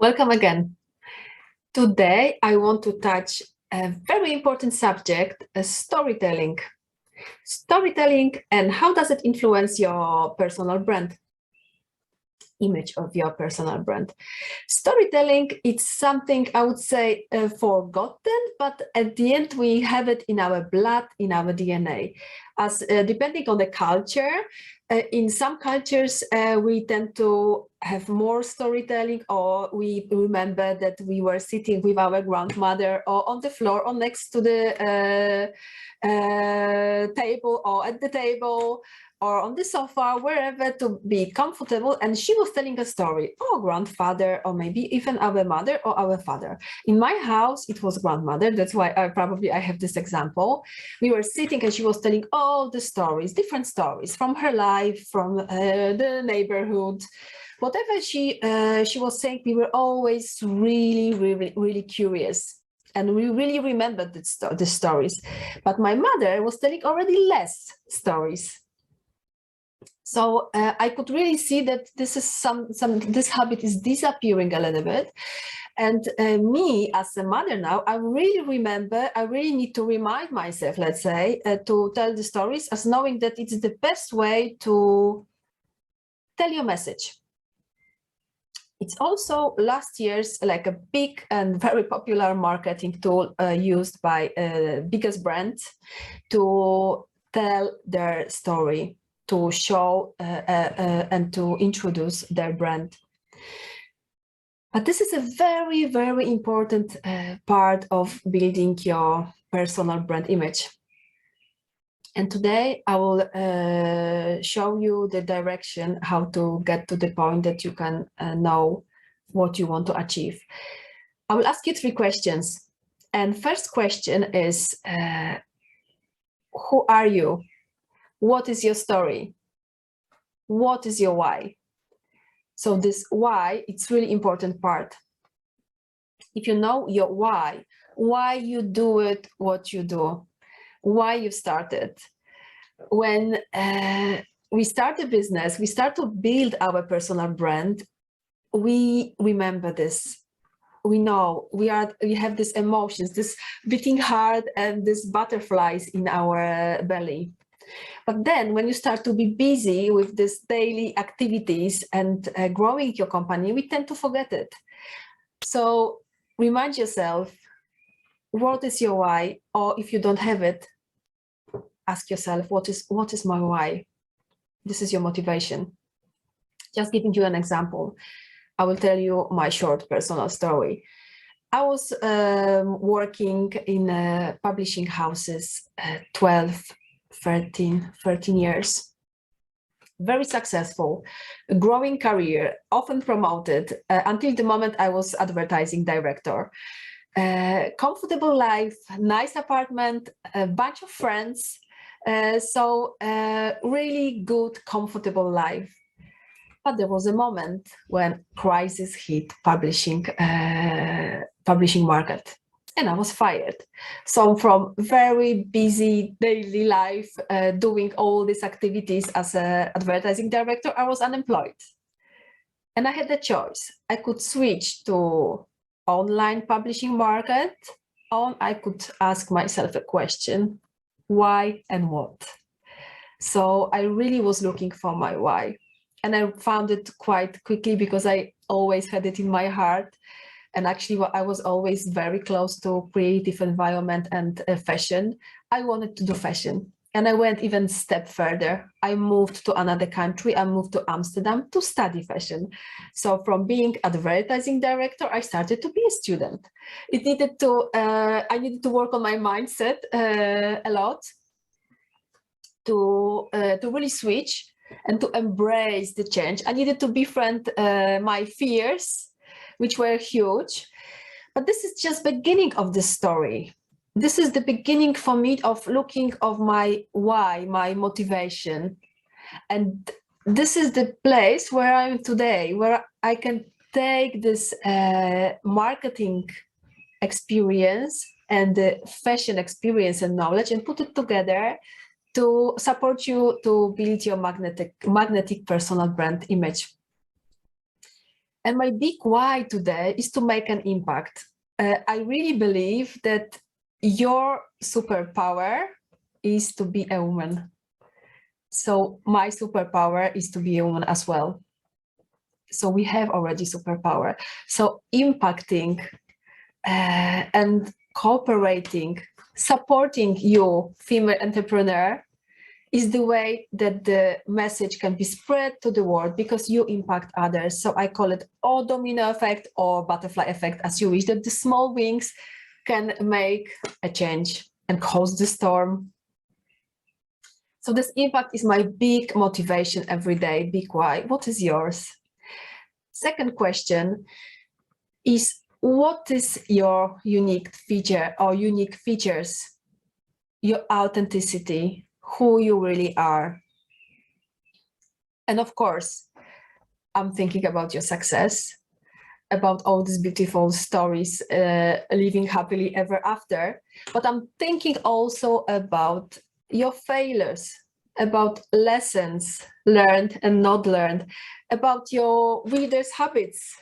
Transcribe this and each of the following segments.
Welcome again. Today, I want to touch a very important subject, storytelling. Storytelling and how does it influence your personal brand, image of your personal brand. Storytelling, it's something I would say forgotten, but at the end we have it in our blood, in our DNA. As depending on the culture, in some cultures we tend to have more storytelling, or we remember that we were sitting with our grandmother or on the floor or next to the table or at the table or on the sofa, wherever, to be comfortable, and she was telling a story, or grandfather, or maybe even our mother or our father. In my house, it was grandmother. That's why I have this example. We were sitting and she was telling all the stories, different stories from her life, from the neighborhood. Whatever she was saying, we were always really curious. And we really remembered the stories. But my mother was telling already less stories. So I could really see that this is this habit is disappearing a little bit. And me as a mother now, I really need to remind myself, let's say, to tell the stories, as knowing that it's the best way to tell your message. It's also last year's like a big and very popular marketing tool used by biggest brands to tell their story, to show and to introduce their brand. But this is a very important part of building your personal brand image. And today I will show you the direction how to get to the point that you can know what you want to achieve. I will ask you 3 questions. And first question is, who are you? What is your story? What is your why? So this why, it's really important part. If you know your why you do it, what you do, why you started. When we start a business, we start to build our personal brand, we remember this. We know we have these emotions, this beating heart and these butterflies in our belly. But then when you start to be busy with these daily activities and growing your company, we tend to forget it. So remind yourself, what is your why? Or if you don't have it, ask yourself, what is my why? This is your motivation. Just giving you an example, I will tell you my short personal story. I was working in publishing houses 12, 13 years. Very successful, growing career, often promoted until the moment I was advertising director. Comfortable life, nice apartment, a bunch of friends. So really good, comfortable life. But there was a moment when crisis hit publishing market, and I was fired. So from very busy daily life, doing all these activities as an advertising director, I was unemployed. And I had the choice. I could switch to online publishing market, or I could ask myself a question, why and what? So I really was looking for my why. And I found it quite quickly because I always had it in my heart. And actually, I was always very close to creative environment and fashion. I wanted to do fashion. And I went even a step further. I moved to another country. I moved to Amsterdam to study fashion. So from being advertising director, I started to be a student. I needed to work on my mindset a lot to really switch and to embrace the change. I needed to befriend my fears, which were huge. But this is just beginning of the story. This is the beginning for me of looking of my why, my motivation. And this is the place where I am today, where I can take this marketing experience and the fashion experience and knowledge and put it together to support you to build your magnetic personal brand image. And my big why today is to make an impact. I really believe that your superpower is to be a woman. So my superpower is to be a woman as well. So we have already superpower. So impacting and cooperating, supporting you, female entrepreneur, is the way that the message can be spread to the world because you impact others. So I call it or domino effect or butterfly effect, as you wish, that the small wings can make a change and cause the storm. So this impact is my big motivation every day, big why. What is yours? Second question is, what is your unique feature or unique features, your authenticity, who you really are? And of course, I'm thinking about your success, about all these beautiful stories, living happily ever after, but I'm thinking also about your failures, about lessons learned and not learned, about your readers' habits.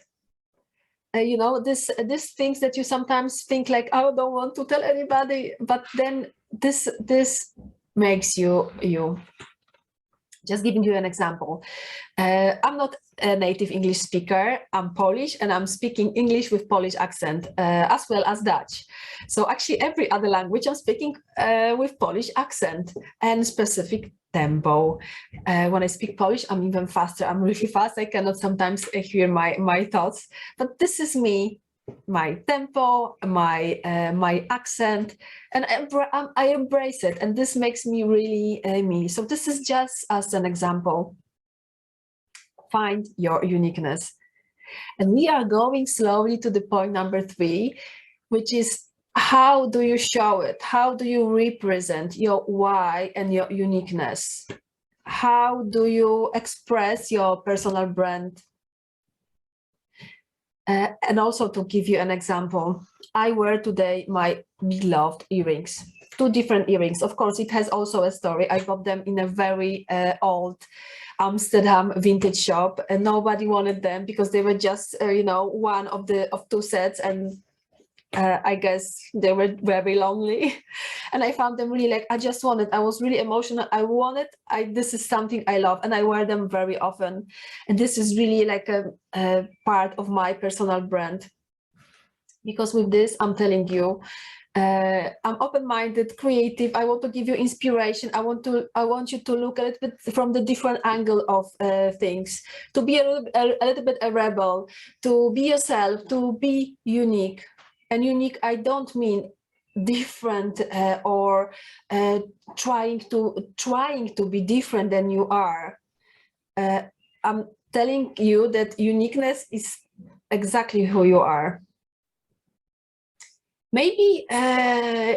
You know, these things that you sometimes think like, I don't want to tell anybody, but then this makes you you. Just giving you an example. I'm not a native English speaker. I'm Polish and I'm speaking English with Polish accent as well as Dutch. So actually every other language I'm speaking with Polish accent and specific tempo. When I speak Polish, I'm even faster. I'm really fast. I cannot sometimes hear my thoughts, but this is me. My tempo, my accent, and I embrace it, and this makes me really me. So this is just as an example. Find your uniqueness. And we are going slowly to the point number 3, which is, how do you show it? How do you represent your why and your uniqueness? How do you express your personal brand? And also, to give you an example, I wear today my beloved earrings, 2 different earrings. Of course, it has also a story. I got them in a very old Amsterdam vintage shop, and nobody wanted them because they were just, you know, one of 2 sets, and I guess they were very lonely. And I found them really like, I just wanted, I was really emotional. I wanted, this is something I love, and I wear them very often. And this is really like a part of my personal brand. Because with this, I'm telling you, I'm open-minded, creative. I want to give you inspiration. I want you to look a little bit from the different angle of things, to be a little bit a rebel, to be yourself, to be unique. And unique, I don't mean different or trying to be different than you are. I'm telling you that uniqueness is exactly who you are. Maybe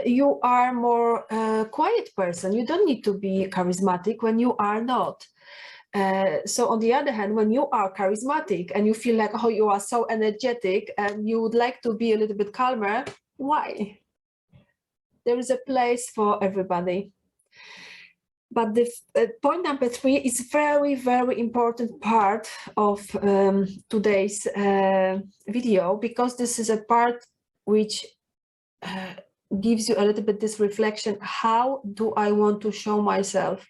you are more quiet person. You don't need to be charismatic when you are not. So on the other hand, when you are charismatic and you feel like, oh, you are so energetic and you would like to be a little bit calmer, why? There is a place for everybody. But the point number 3 is very, very important part of today's video, because this is a part which gives you a little bit this reflection. How do I want to show myself?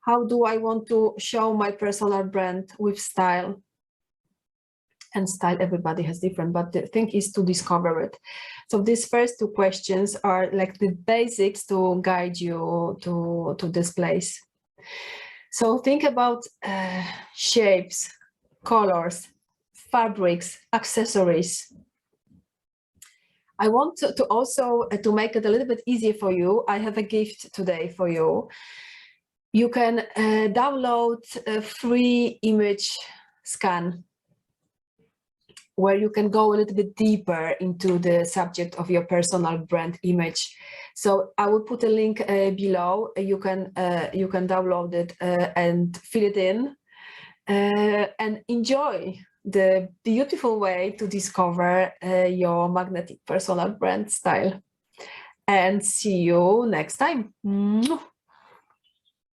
How do I want to show my personal brand with style? And style, everybody has different, but the thing is to discover it. So these first 2 questions are like the basics to guide you to this place. So think about shapes, colors, fabrics, accessories. I want to also to make it a little bit easier for you. I have a gift today for you. You can download a free image scan where you can go a little bit deeper into the subject of your personal brand image. So I will put a link below. You can download it and fill it in and enjoy the beautiful way to discover your magnetic personal brand style. And see you next time.